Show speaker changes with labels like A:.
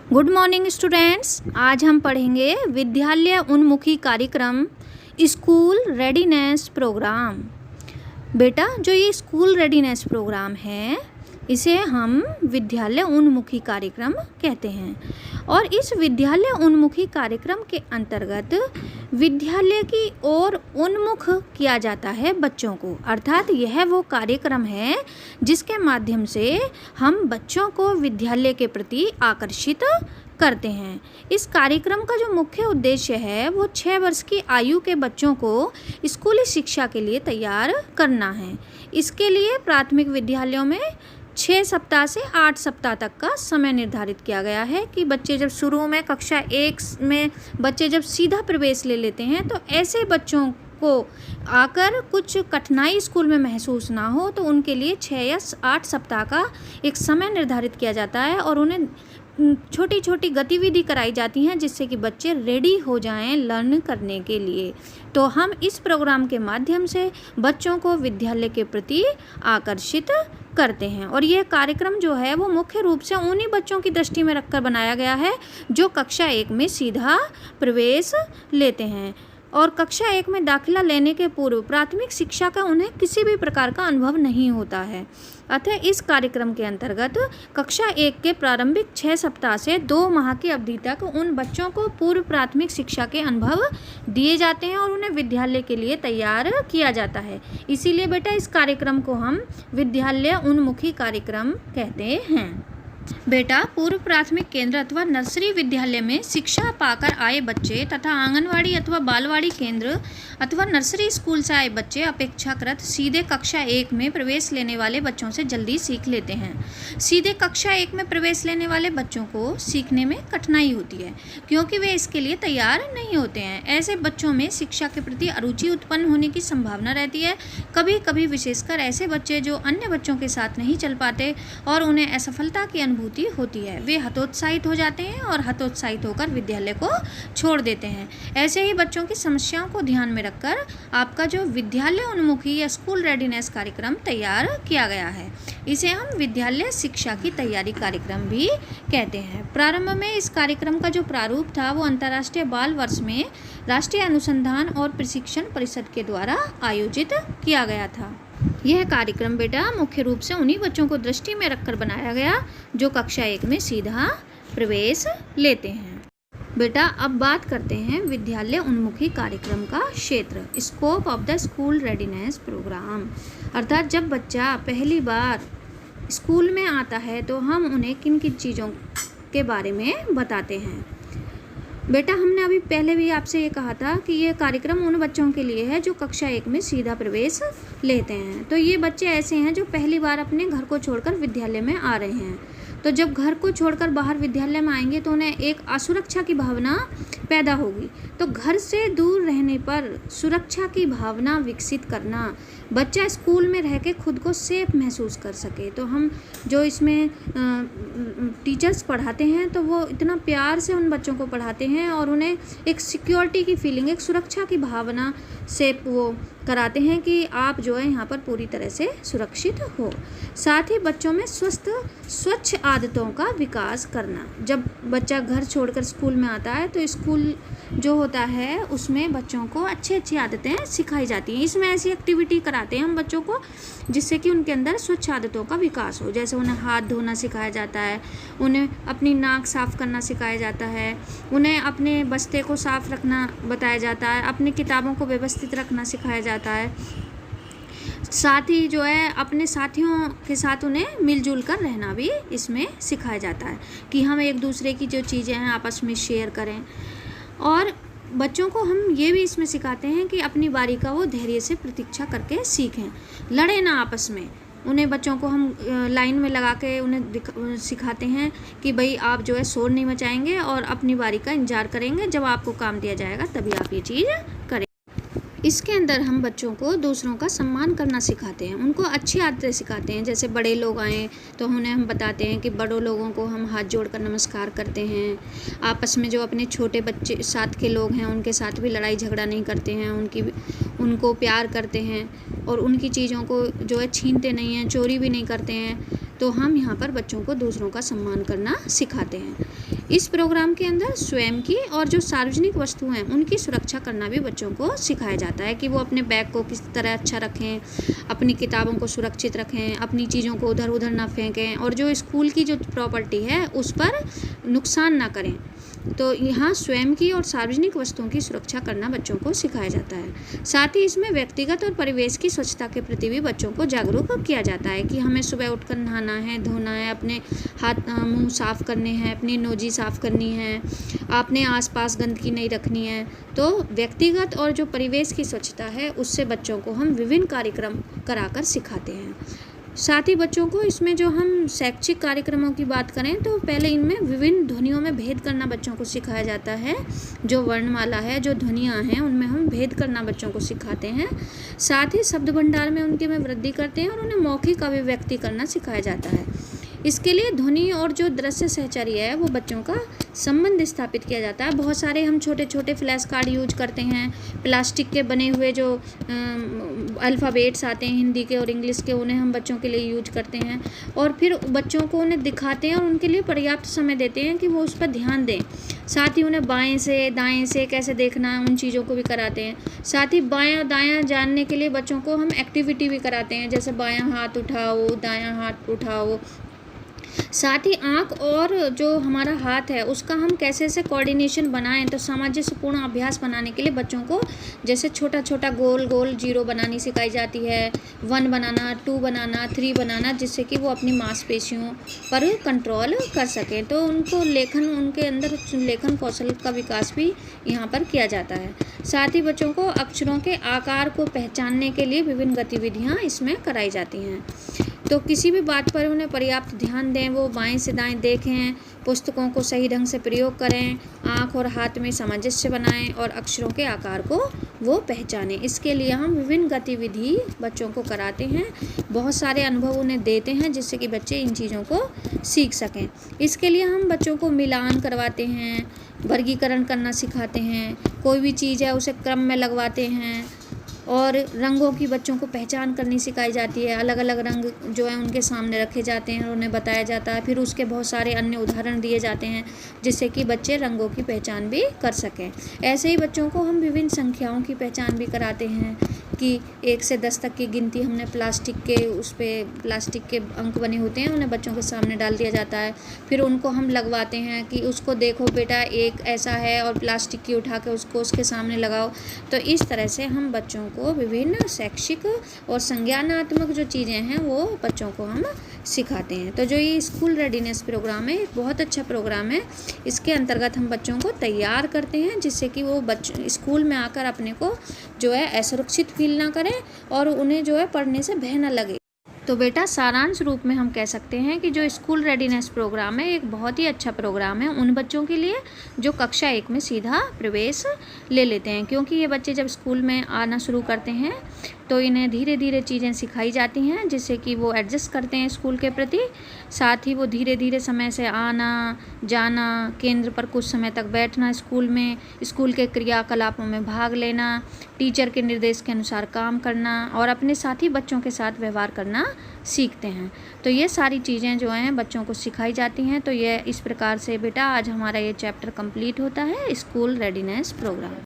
A: Good morning students. आज हम पढ़ेंगे विद्यालय उन्मुखी कार्यक्रम स्कूल रेडीनेस प्रोग्राम। बेटा, जो ये स्कूल रेडीनेस प्रोग्राम है इसे हम विद्यालय उन्मुखी कार्यक्रम कहते हैं। और इस विद्यालय उन्मुखी कार्यक्रम के अंतर्गत विद्यालय की ओर उन्मुख किया जाता है बच्चों को, अर्थात यह वो कार्यक्रम है जिसके माध्यम से हम बच्चों को विद्यालय के प्रति आकर्षित करते हैं। इस कार्यक्रम का जो मुख्य उद्देश्य है वो 6 वर्ष की आयु के बच्चों को स्कूली शिक्षा के लिए तैयार करना है। इसके लिए प्राथमिक विद्यालयों में 6 सप्ताह से 8 सप्ताह तक का समय निर्धारित किया गया है कि बच्चे जब शुरू में कक्षा 1 में बच्चे जब सीधा प्रवेश ले लेते हैं तो ऐसे बच्चों को आकर कुछ कठिनाई स्कूल में महसूस ना हो, तो उनके लिए 6 या 8 सप्ताह का एक समय निर्धारित किया जाता है और उन्हें छोटी छोटी गतिविधि कराई जाती हैं जिससे कि बच्चे रेडी हो जाएं लर्न करने के लिए। तो हम इस प्रोग्राम के माध्यम से बच्चों को विद्यालय के प्रति आकर्षित करते हैं। और यह कार्यक्रम जो है वो मुख्य रूप से उन्हीं बच्चों की दृष्टि में रखकर बनाया गया है जो कक्षा 1 में सीधा प्रवेश लेते हैं और कक्षा 1 में दाखिला लेने के पूर्व प्राथमिक शिक्षा का उन्हें किसी भी प्रकार का अनुभव नहीं होता है। अतः इस कार्यक्रम के अंतर्गत कक्षा 1 के प्रारंभिक 6 सप्ताह से 2 माह की अवधि तक उन बच्चों को पूर्व प्राथमिक शिक्षा के अनुभव दिए जाते हैं और उन्हें विद्यालय के लिए तैयार किया जाता है। इसीलिए बेटा इस कार्यक्रम को हम विद्यालय उन्मुखी कार्यक्रम कहते हैं। बेटा, पूर्व प्राथमिक केंद्र अथवा नर्सरी विद्यालय में शिक्षा पाकर आए बच्चे तथा आंगनवाड़ी अथवा बालवाड़ी केंद्र अथवा नर्सरी स्कूल से आए बच्चे अपेक्षाकृत सीधे कक्षा 1 में प्रवेश लेने वाले बच्चों से जल्दी सीख लेते हैं। सीधे कक्षा 1 में प्रवेश लेने वाले बच्चों को सीखने में कठिनाई होती है क्योंकि वे इसके लिए तैयार नहीं होते हैं। ऐसे बच्चों में शिक्षा के प्रति अरुचि उत्पन्न होने की संभावना रहती है। कभी कभी विशेषकर ऐसे बच्चे जो अन्य बच्चों के साथ नहीं चल पाते और उन्हें असफलता की अनुभूति होती है, वे हतोत्साहित हो जाते हैं और हतोत्साहित होकर विद्यालय को छोड़ देते हैं। ऐसे ही बच्चों की समस्याओं को ध्यान में रखकर आपका जो विद्यालय उन्मुखी या स्कूल रेडीनेस कार्यक्रम तैयार किया गया है, इसे हम विद्यालय शिक्षा की तैयारी कार्यक्रम भी कहते हैं। प्रारंभ में इस कार्यक्रम का जो प्रारूप था वो अंतर्राष्ट्रीय बाल वर्ष में राष्ट्रीय अनुसंधान और प्रशिक्षण परिषद के द्वारा आयोजित किया गया था। यह कार्यक्रम बेटा मुख्य रूप से उन्हीं बच्चों को दृष्टि में रखकर बनाया गया जो कक्षा 1 में सीधा प्रवेश लेते हैं। बेटा, अब बात करते हैं विद्यालय उन्मुखी कार्यक्रम का क्षेत्र, scope of the school readiness programme. अर्थात जब बच्चा पहली बार स्कूल में आता है तो हम उन्हें किन किन चीज़ों के बारे में बताते हैं। बेटा, हमने अभी पहले भी आपसे ये कहा था कि ये कार्यक्रम उन बच्चों के लिए है जो कक्षा 1 में सीधा प्रवेश लेते हैं। तो ये बच्चे ऐसे हैं जो पहली बार अपने घर को छोड़कर विद्यालय में आ रहे हैं। तो जब घर को छोड़कर बाहर विद्यालय में आएंगे तो उन्हें एक असुरक्षा की भावना पैदा होगी। तो घर से दूर रहने पर सुरक्षा की भावना विकसित करना, बच्चा स्कूल में रह के खुद को सेफ महसूस कर सके। तो हम जो इसमें टीचर्स पढ़ाते हैं तो वो इतना प्यार से उन बच्चों को पढ़ाते हैं और उन्हें एक सिक्योरिटी की फीलिंग, एक सुरक्षा की भावना से वो कराते हैं कि आप जो है यहाँ पर पूरी तरह से सुरक्षित हो। साथ ही बच्चों में स्वच्छ आदतों का विकास करना। जब बच्चा घर छोड़कर स्कूल में आता है तो स्कूल जो होता है उसमें बच्चों को अच्छी आदतें सिखाई जाती हैं। इसमें ऐसी एक्टिविटी कराते हैं हम बच्चों को जिससे कि उनके अंदर स्वच्छ आदतों का विकास हो। जैसे उन्हें हाथ धोना सिखाया जाता है, उन्हें अपनी नाक साफ़ करना सिखाया जाता है, उन्हें अपने बस्ते को साफ़ रखना बताया जाता है, अपनी किताबों को व्यवस्थित रखना सिखाया जाता है। साथ ही जो है अपने साथियों के साथ उन्हें मिलजुल कर रहना भी इसमें सिखाया जाता है कि हम एक दूसरे की जो चीज़ें हैं आपस में शेयर करें। और बच्चों को हम ये भी इसमें सिखाते हैं कि अपनी बारी का वो धैर्य से प्रतीक्षा करके सीखें, लड़े ना आपस में। उन्हें बच्चों को हम लाइन में लगा के उन्हें सिखाते हैं कि भाई आप जो है शोर नहीं मचाएंगे और अपनी बारी का इंतजार करेंगे, जब आपको काम दिया जाएगा तभी आप ये चीज़ करें। इसके अंदर हम बच्चों को दूसरों का सम्मान करना सिखाते हैं, उनको अच्छी आदतें सिखाते हैं। जैसे बड़े लोग आएँ तो उन्हें हम बताते हैं कि बड़ों लोगों को हम हाथ जोड़कर नमस्कार करते हैं। आपस में जो अपने छोटे बच्चे साथ के लोग हैं उनके साथ भी लड़ाई झगड़ा नहीं करते हैं, उनको प्यार करते हैं और उनकी चीज़ों को जो है छीनते नहीं हैं, चोरी भी नहीं करते हैं। तो हम यहाँ पर बच्चों को दूसरों का सम्मान करना सिखाते हैं। इस प्रोग्राम के अंदर स्वयं की और जो सार्वजनिक वस्तुएं हैं उनकी सुरक्षा करना भी बच्चों को सिखाया जाता है कि वो अपने बैग को किस तरह अच्छा रखें, अपनी किताबों को सुरक्षित रखें, अपनी चीज़ों को उधर उधर ना फेंकें और जो स्कूल की जो प्रॉपर्टी है उस पर नुकसान ना करें। तो यहाँ स्वयं की और सार्वजनिक वस्तुओं की सुरक्षा करना बच्चों को सिखाया जाता है। साथ ही इसमें व्यक्तिगत और परिवेश की स्वच्छता के प्रति भी बच्चों को जागरूक किया जाता है कि हमें सुबह उठकर नहाना है, धोना है, अपने हाथ मुंह साफ़ करने हैं, अपनी नोजी साफ़ करनी है, अपने आसपास गंदगी नहीं रखनी है। तो व्यक्तिगत और जो परिवेश की स्वच्छता है उससे बच्चों को हम विभिन्न कार्यक्रम कराकर सिखाते हैं। साथ ही बच्चों को इसमें जो हम शैक्षिक कार्यक्रमों की बात करें तो पहले इनमें विभिन्न ध्वनियों में भेद करना बच्चों को सिखाया जाता है। जो वर्णमाला है, जो ध्वनियाँ हैं, उनमें हम भेद करना बच्चों को सिखाते हैं। साथ ही शब्द भंडार में उनके में वृद्धि करते हैं और उन्हें मौखिक अभिव्यक्ति करना सिखाया जाता है। इसके लिए ध्वनि और जो दृश्य सहचर्य है वो बच्चों का संबंध स्थापित किया जाता है। बहुत सारे हम छोटे छोटे फ्लैश कार्ड यूज करते हैं, प्लास्टिक के बने हुए जो अल्फ़ाबेट्स आते हैं हिंदी के और इंग्लिश के, उन्हें हम बच्चों के लिए यूज करते हैं और फिर बच्चों को उन्हें दिखाते हैं और उनके लिए पर्याप्त समय देते हैं कि वो उस पर ध्यान दें। साथ ही उन्हें बाएं से दाएं से कैसे देखना है उन चीज़ों को भी कराते हैं। साथ ही बायां दायां जानने के लिए बच्चों को हम एक्टिविटी भी कराते हैं, जैसे बायां हाथ उठाओ, दायां हाथ उठाओ। साथ ही आँख और जो हमारा हाथ है उसका हम कैसे से कोऑर्डिनेशन बनाएं, तो सामंजस्यपूर्ण अभ्यास बनाने के लिए बच्चों को जैसे छोटा छोटा गोल गोल जीरो बनानी सिखाई जाती है, 1 बनाना, 2 बनाना, 3 बनाना, जिससे कि वो अपनी मांसपेशियों पर कंट्रोल कर सकें। तो उनको उनके अंदर लेखन कौशल का विकास भी यहाँ पर किया जाता है। साथ ही बच्चों को अक्षरों के आकार को पहचानने के लिए विभिन्न गतिविधियाँ इसमें कराई जाती हैं। तो किसी भी बात पर उन्हें पर्याप्त ध्यान दें, वो बाएं से दाएं देखें, पुस्तकों को सही ढंग से प्रयोग करें, आँख और हाथ में सामंजस्य बनाएं और अक्षरों के आकार को वो पहचानें। इसके लिए हम विभिन्न गतिविधि बच्चों को कराते हैं, बहुत सारे अनुभव उन्हें देते हैं जिससे कि बच्चे इन चीज़ों को सीख सकें। इसके लिए हम बच्चों को मिलान करवाते हैं, वर्गीकरण करना सिखाते हैं, कोई भी चीज़ है उसे क्रम में लगवाते हैं और रंगों की बच्चों को पहचान करनी सिखाई जाती है। अलग अलग रंग जो है उनके सामने रखे जाते हैं और उन्हें बताया जाता है, फिर उसके बहुत सारे अन्य उदाहरण दिए जाते हैं जिससे कि बच्चे रंगों की पहचान भी कर सकें। ऐसे ही बच्चों को हम विभिन्न संख्याओं की पहचान भी कराते हैं कि 1 से 10 तक की गिनती हमने प्लास्टिक के अंक बने होते हैं, उन्हें बच्चों के सामने डाल दिया जाता है। फिर उनको हम लगवाते हैं कि उसको देखो बेटा, एक ऐसा है और प्लास्टिक की उठा के उसको उसके सामने लगाओ। तो इस तरह से हम बच्चों को विभिन्न शैक्षिक और संज्ञानात्मक जो चीज़ें हैं वो बच्चों को हम सिखाते हैं। तो जो ये स्कूल रेडीनेस प्रोग्राम है एक बहुत अच्छा प्रोग्राम है। इसके अंतर्गत हम बच्चों को तैयार करते हैं जिससे कि वो स्कूल में आकर अपने को जो है असुरक्षित फील ना करें और उन्हें जो है पढ़ने से भय ना लगे। तो बेटा सारांश रूप में हम कह सकते हैं कि जो स्कूल रेडीनेस प्रोग्राम है एक बहुत ही अच्छा प्रोग्राम है उन बच्चों के लिए जो कक्षा 1 में सीधा प्रवेश ले लेते हैं, क्योंकि ये बच्चे जब स्कूल में आना शुरू करते हैं तो इन्हें धीरे धीरे चीज़ें सिखाई जाती हैं जिससे कि वो एडजस्ट करते हैं स्कूल के प्रति। साथ ही वो धीरे धीरे समय से आना जाना, केंद्र पर कुछ समय तक बैठना स्कूल में, स्कूल के क्रियाकलापों में भाग लेना, टीचर के निर्देश के अनुसार काम करना और अपने साथी बच्चों के साथ व्यवहार करना सीखते हैं। तो ये सारी चीज़ें जो हैं बच्चों को सिखाई जाती हैं। तो ये इस प्रकार से बेटा आज हमारा ये चैप्टर कंप्लीट होता है, स्कूल रेडीनेस प्रोग्राम।